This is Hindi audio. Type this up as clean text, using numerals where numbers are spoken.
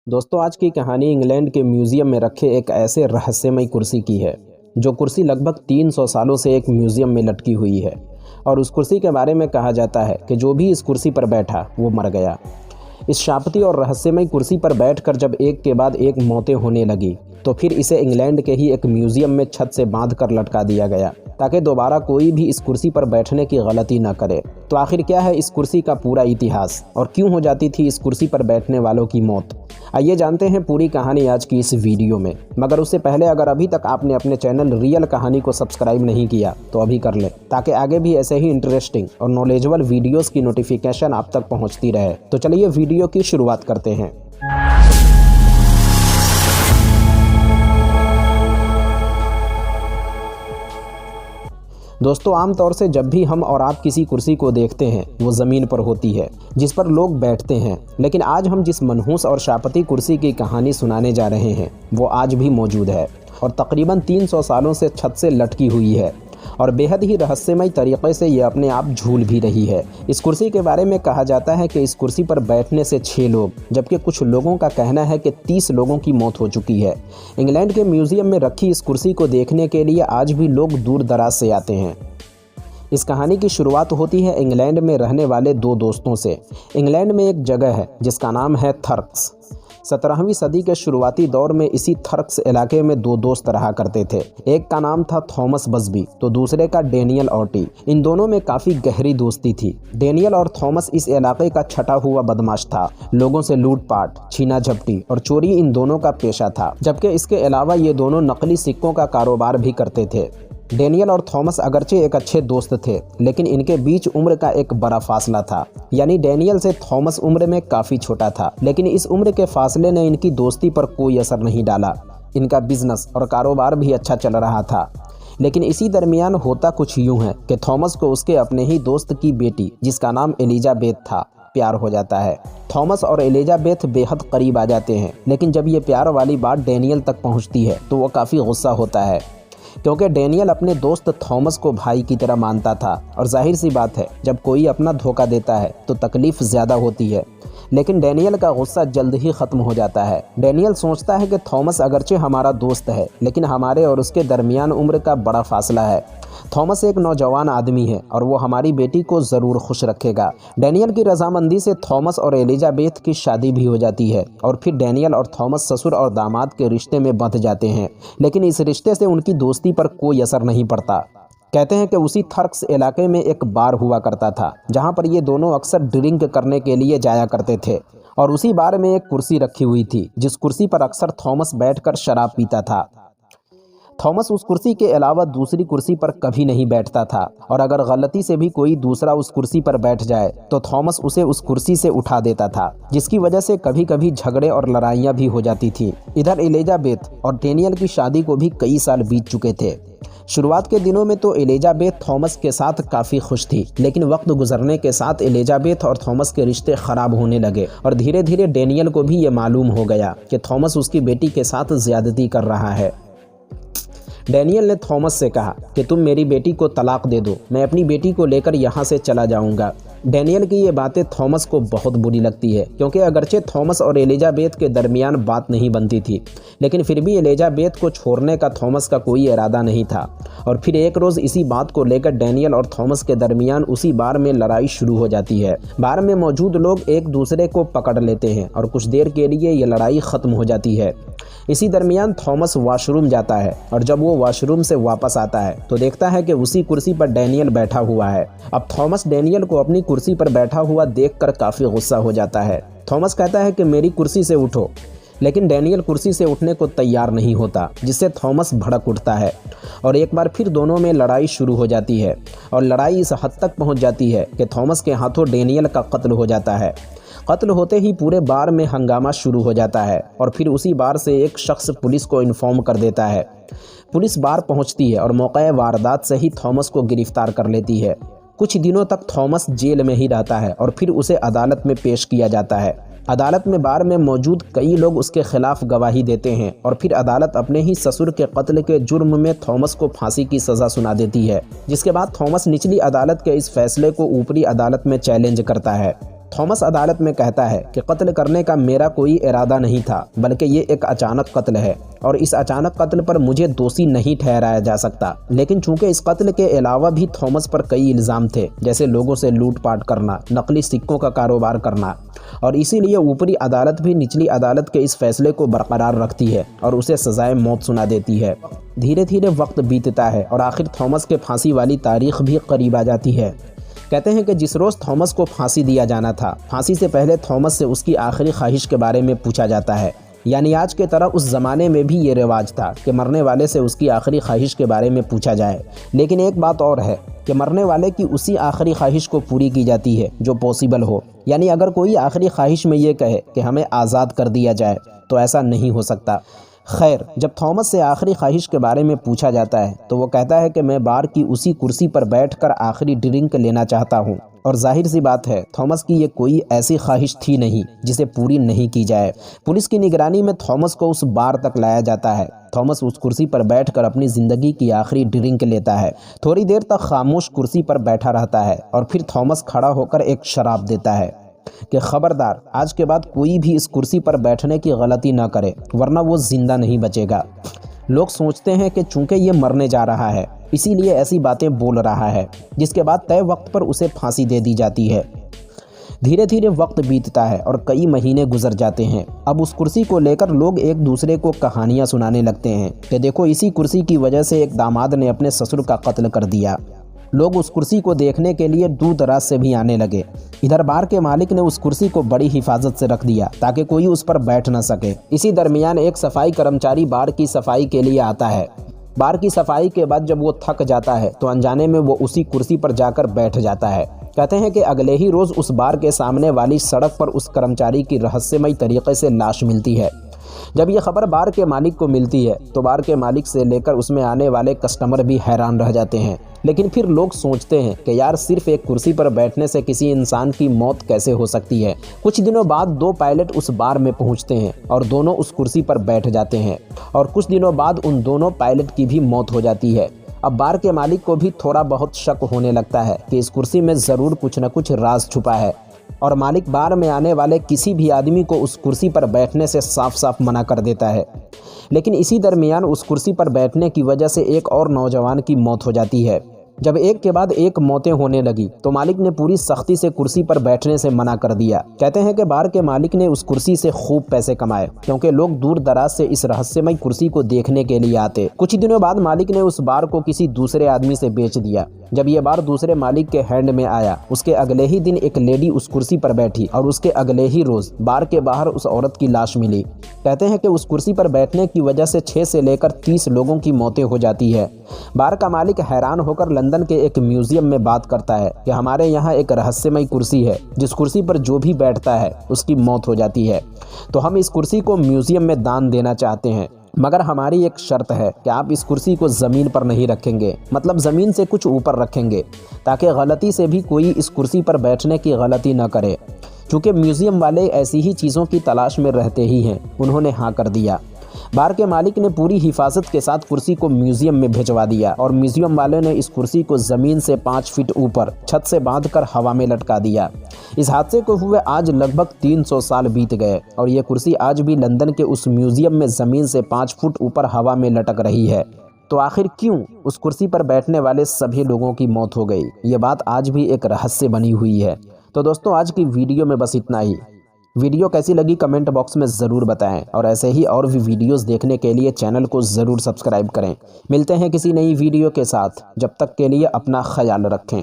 दोस्तों, आज की कहानी इंग्लैंड के म्यूज़ियम में रखे एक ऐसे रहस्यमय कुर्सी की है जो कुर्सी लगभग 300 सालों से एक म्यूज़ियम में लटकी हुई है। और उस कुर्सी के बारे में कहा जाता है कि जो भी इस कुर्सी पर बैठा वो मर गया। इस शापती और रहस्यमय कुर्सी पर बैठकर जब एक के बाद एक मौतें होने लगी तो फिर इसे इंग्लैंड के ही एक म्यूज़ियम में छत से बांध कर लटका दिया गया ताकि दोबारा कोई भी इस कुर्सी पर बैठने की गलती न करे। तो आखिर क्या है इस कुर्सी का पूरा इतिहास और क्यों हो जाती थी इस कुर्सी पर बैठने वालों की मौत? आइए जानते हैं पूरी कहानी आज की इस वीडियो में। मगर उससे पहले अगर अभी तक आपने अपने चैनल रियल कहानी को सब्सक्राइब नहीं किया तो अभी कर लें ताकि आगे भी ऐसे ही इंटरेस्टिंग और नॉलेजेबल वीडियोस की नोटिफिकेशन आप तक पहुंचती रहे। तो चलिए वीडियो की शुरुआत करते हैं। दोस्तों, आमतौर से जब भी हम और आप किसी कुर्सी को देखते हैं वो ज़मीन पर होती है जिस पर लोग बैठते हैं। लेकिन आज हम जिस मनहूस और शापती कुर्सी की कहानी सुनाने जा रहे हैं वो आज भी मौजूद है और तकरीबन 300 सालों से छत से लटकी हुई है और बेहद ही रहस्यमय तरीक़े से ये अपने आप झूल भी रही है। इस कुर्सी के बारे में कहा जाता है कि इस कुर्सी पर बैठने से 6 लोग, जबकि कुछ लोगों का कहना है कि 30 लोगों की मौत हो चुकी है। इंग्लैंड के म्यूज़ियम में रखी इस कुर्सी को देखने के लिए आज भी लोग दूर दराज से आते हैं। इस कहानी की शुरुआत होती है इंग्लैंड में रहने वाले 2 दोस्तों से। इंग्लैंड में एक जगह है जिसका नाम है थर्क्स। 17वीं सदी के शुरुआती दौर में इसी थर्क्स इलाके में 2 दोस्त रहा करते थे। एक का नाम था थॉमस बसबी तो दूसरे का डेनियल ऑटी। इन दोनों में काफ़ी गहरी दोस्ती थी। डेनियल और थॉमस इस इलाके का छटा हुआ बदमाश था। लोगों से लूटपाट, छीना झपटी और चोरी इन दोनों का पेशा था। जबकि इसके अलावा ये दोनों नकली सिक्कों का कारोबार भी करते थे। डेनियल और थॉमस अगरचे एक अच्छे दोस्त थे लेकिन इनके बीच उम्र का एक बड़ा फासला था। यानी डेनियल से थॉमस उम्र में काफ़ी छोटा था, लेकिन इस उम्र के फासले ने इनकी दोस्ती पर कोई असर नहीं डाला। इनका बिजनेस और कारोबार भी अच्छा चल रहा था। लेकिन इसी दरमियान होता कुछ यूँ है कि थॉमस को उसके अपने ही दोस्त की बेटी, जिसका नाम एलिजाबेथ था, प्यार हो जाता है। थॉमस और एलिजाबेथ बेहद करीब आ जाते हैं, लेकिन जब ये प्यार वाली बात डेनियल तक पहुँचती है तो वो काफ़ी गुस्सा होता है क्योंकि डेनियल अपने दोस्त थॉमस को भाई की तरह मानता था। और जाहिर सी बात है, जब कोई अपना धोखा देता है तो तकलीफ़ ज़्यादा होती है। लेकिन डेनियल का गुस्सा जल्द ही ख़त्म हो जाता है। डेनियल सोचता है कि थॉमस अगरचे हमारा दोस्त है लेकिन हमारे और उसके दरमियान उम्र का बड़ा फासला है। थॉमस एक नौजवान आदमी है और वो हमारी बेटी को ज़रूर खुश रखेगा। डेनियल की रजामंदी से थॉमस और एलिजाबेथ की शादी भी हो जाती है और फिर डेनियल और थॉमस ससुर और दामाद के रिश्ते में बंध जाते हैं। लेकिन इस रिश्ते से उनकी दोस्ती पर कोई असर नहीं पड़ता। कहते हैं कि उसी थर्क्स इलाके में एक बार हुआ करता था जहाँ पर ये दोनों अक्सर ड्रिंक करने के लिए जाया करते थे। और उसी बार में एक कुर्सी रखी हुई थी जिस कुर्सी पर अक्सर थॉमस बैठकर शराब पीता था। थॉमस उस कुर्सी के अलावा दूसरी कुर्सी पर कभी नहीं बैठता था और अगर गलती से भी कोई दूसरा उस कुर्सी पर बैठ जाए तो थॉमस उसे उस कुर्सी से उठा देता था, जिसकी वजह से कभी कभी झगड़े और लड़ाइयाँ भी हो जाती थी। इधर एलिजाबेथ और डेनियल की शादी को भी कई साल बीत चुके थे। शुरुआत के दिनों में तो एलिजाबेथ थॉमस के साथ काफ़ी खुश थी, लेकिन वक्त गुजरने के साथ एलिजाबेथ और थॉमस के रिश्ते ख़राब होने लगे और धीरे धीरे डेनियल को भी ये मालूम हो गया कि थॉमस उसकी बेटी के साथ ज़्यादती कर रहा है। डेनियल ने थॉमस से कहा कि तुम मेरी बेटी को तलाक दे दो, मैं अपनी बेटी को लेकर यहाँ से चला जाऊँगा। डेनियल की ये बातें थॉमस को बहुत बुरी लगती है क्योंकि अगरचे थॉमस और एलिजाबेथ के दरमियान बात नहीं बनती थी, लेकिन फिर भी एलिजाबेथ को छोड़ने का थॉमस का कोई इरादा नहीं था। और फिर एक रोज़ इसी बात को लेकर डेनियल और थॉमस के दरमियान उसी बार में लड़ाई शुरू हो जाती है। बार में मौजूद लोग एक दूसरे को पकड़ लेते हैं और कुछ देर के लिए ये लड़ाई ख़त्म हो जाती है। इसी दरमियान थॉमस वॉशरूम जाता है और जब वो वॉशरूम से वापस आता है तो देखता है कि उसी कुर्सी पर डेनियल बैठा हुआ है। अब थॉमस डेनियल को अपनी कुर्सी पर बैठा हुआ देखकर काफ़ी गुस्सा हो जाता है। थॉमस कहता है कि मेरी कुर्सी से उठो, लेकिन डेनियल कुर्सी से उठने को तैयार नहीं होता, जिससे थॉमस भड़क उठता है और एक बार फिर दोनों में लड़ाई शुरू हो जाती है। और लड़ाई इस हद तक पहुंच जाती है कि थॉमस के हाथों डेनियल का कत्ल हो जाता है। कत्ल होते ही पूरे बार में हंगामा शुरू हो जाता है और फिर उसी बार से एक शख्स पुलिस को इन्फॉर्म कर देता है। पुलिस बार पहुंचती है और मौके वारदात से ही थॉमस को गिरफ्तार कर लेती है। कुछ दिनों तक थॉमस जेल में ही रहता है और फिर उसे अदालत में पेश किया जाता है। अदालत में बार में मौजूद कई लोग उसके खिलाफ गवाही देते हैं और फिर अदालत अपने ही ससुर के कत्ल के जुर्म में थॉमस को फांसी की सज़ा सुना देती है। जिसके बाद थॉमस निचली अदालत के इस फैसले को ऊपरी अदालत में चैलेंज करता है। थॉमस अदालत में कहता है कि कत्ल करने का मेरा कोई इरादा नहीं था, बल्कि ये एक अचानक कत्ल है और इस अचानक कत्ल पर मुझे दोषी नहीं ठहराया जा सकता। लेकिन चूंकि इस कत्ल के अलावा भी थॉमस पर कई इल्ज़ाम थे, जैसे लोगों से लूटपाट करना, नकली सिक्कों का कारोबार करना, और इसीलिए ऊपरी अदालत भी निचली अदालत के इस फैसले को बरकरार रखती है और उसे सजाए मौत सुना देती है। धीरे धीरे वक्त बीतता है और आखिर थॉमस के फांसी वाली तारीख भी करीब आ जाती है। कहते हैं कि जिस रोज़ थॉमस को फांसी दिया जाना था, फांसी से पहले थॉमस से उसकी आखिरी ख्वाहिश के बारे में पूछा जाता है। यानी आज के तरह उस ज़माने में भी ये रिवाज था कि मरने वाले से उसकी आखिरी ख्वाहिश के बारे में पूछा जाए। लेकिन एक बात और है कि मरने वाले की उसी आखिरी ख्वाहिश को पूरी की जाती है जो पॉसिबल हो। यानी अगर कोई आखिरी ख्वाहिश में ये कहे कि हमें आज़ाद कर दिया जाए, तो ऐसा नहीं हो सकता। खैर, जब थॉमस से आखिरी ख्वाहिश के बारे में पूछा जाता है तो वो कहता है कि मैं बार की उसी कुर्सी पर बैठकर आखिरी ड्रिंक लेना चाहता हूँ। और जाहिर सी बात है, थॉमस की ये कोई ऐसी ख्वाहिश थी नहीं जिसे पूरी नहीं की जाए। पुलिस की निगरानी में थॉमस को उस बार तक लाया जाता है। थॉमस उस कुर्सी पर बैठकर अपनी ज़िंदगी की आखिरी ड्रिंक लेता है। थोड़ी देर तक खामोश कुर्सी पर बैठा रहता है और फिर थॉमस खड़ा होकर एक शराब देता है कि खबरदार, आज के बाद कोई भी इस कुर्सी पर बैठने की गलती ना करे, वरना वो जिंदा नहीं बचेगा। लोग सोचते हैं कि चूंकि ये मरने जा रहा है इसीलिए ऐसी बातें बोल रहा है, जिसके बाद तय वक्त पर उसे फांसी दे दी जाती है। धीरे धीरे वक्त बीतता है और कई महीने गुजर जाते हैं। अब उस कुर्सी को लेकर लोग एक दूसरे को कहानियां सुनाने लगते हैं कि देखो, इसी कुर्सी की वजह से एक दामाद ने अपने ससुर का कत्ल कर दिया। लोग उस कुर्सी को देखने के लिए दूर दराज से भी आने लगे। इधर बार के मालिक ने उस कुर्सी को बड़ी हिफाजत से रख दिया ताकि कोई उस पर बैठ न सके। इसी दरमियान एक सफाई कर्मचारी बार की सफाई के लिए आता है। बार की सफाई के बाद जब वो थक जाता है तो अनजाने में वो उसी कुर्सी पर जाकर बैठ जाता है। कहते हैं कि अगले ही रोज़ उस बार के सामने वाली सड़क पर उस कर्मचारी की रहस्यमय तरीके से लाश मिलती है। जब ये खबर बार के मालिक को मिलती है तो बार के मालिक से लेकर उसमें आने वाले कस्टमर भी हैरान रह जाते हैं। लेकिन फिर लोग सोचते हैं कि यार, सिर्फ एक कुर्सी पर बैठने से किसी इंसान की मौत कैसे हो सकती है। कुछ दिनों बाद दो पायलट उस बार में पहुंचते हैं और दोनों उस कुर्सी पर बैठ जाते हैं और कुछ दिनों बाद उन दोनों पायलट की भी मौत हो जाती है। अब बार के मालिक को भी थोड़ा बहुत शक होने लगता है कि इस कुर्सी में ज़रूर कुछ न कुछ राज छुपा है और मालिक बार में आने वाले किसी भी आदमी को उस कुर्सी पर बैठने से साफ साफ मना कर देता है। लेकिन इसी दरमियान उस कुर्सी पर बैठने की वजह से एक और नौजवान की मौत हो जाती है। जब एक के बाद एक मौतें होने लगी तो मालिक ने पूरी सख्ती से कुर्सी पर बैठने से मना कर दिया। कहते हैं कि बार के मालिक ने उस कुर्सी से खूब पैसे कमाए क्योंकि लोग दूर दराज से इस रहस्यमय कुर्सी को देखने के लिए आते। कुछ दिनों बाद मालिक ने उस बार को किसी दूसरे आदमी से बेच दिया। जब ये बार दूसरे मालिक के हैंड में आया, उसके अगले ही दिन एक लेडी उस कुर्सी पर बैठी और उसके अगले ही रोज बार के बाहर उस औरत की लाश मिली। कहते हैं कि उस कुर्सी पर बैठने की वजह से 6 से लेकर 30 लोगों की मौतें हो जाती है। बार का मालिक हैरान होकर लंदन के एक म्यूजियम में बात करता है कि हमारे यहाँ एक रहस्यमय कुर्सी है, जिस कुर्सी पर जो भी बैठता है उसकी मौत हो जाती है। तो हम इस कुर्सी को म्यूजियम में दान देना चाहते हैं, मगर हमारी एक शर्त है कि आप इस कुर्सी को ज़मीन पर नहीं रखेंगे, मतलब ज़मीन से कुछ ऊपर रखेंगे, ताकि गलती से भी कोई इस कुर्सी पर बैठने की गलती न करे। चूँकि म्यूज़ियम वाले ऐसी ही चीज़ों की तलाश में रहते ही हैं, उन्होंने हाँ कर दिया। बार के मालिक ने पूरी हिफाजत के साथ कुर्सी को म्यूज़ियम में भिजवा दिया और म्यूज़ियम वाले ने इस कुर्सी को ज़मीन से 5 फीट ऊपर छत से बांधकर हवा में लटका दिया। इस हादसे को हुए आज लगभग 300 साल बीत गए और ये कुर्सी आज भी लंदन के उस म्यूज़ियम में ज़मीन से 5 फुट ऊपर हवा में लटक रही है। तो आखिर क्यों उस कुर्सी पर बैठने वाले सभी लोगों की मौत हो गई, ये बात आज भी एक रहस्य बनी हुई है। तो दोस्तों, आज की वीडियो में बस इतना ही। वीडियो कैसी लगी कमेंट बॉक्स में ज़रूर बताएं और ऐसे ही और भी वीडियोस देखने के लिए चैनल को ज़रूर सब्सक्राइब करें। मिलते हैं किसी नई वीडियो के साथ, जब तक के लिए अपना ख्याल रखें।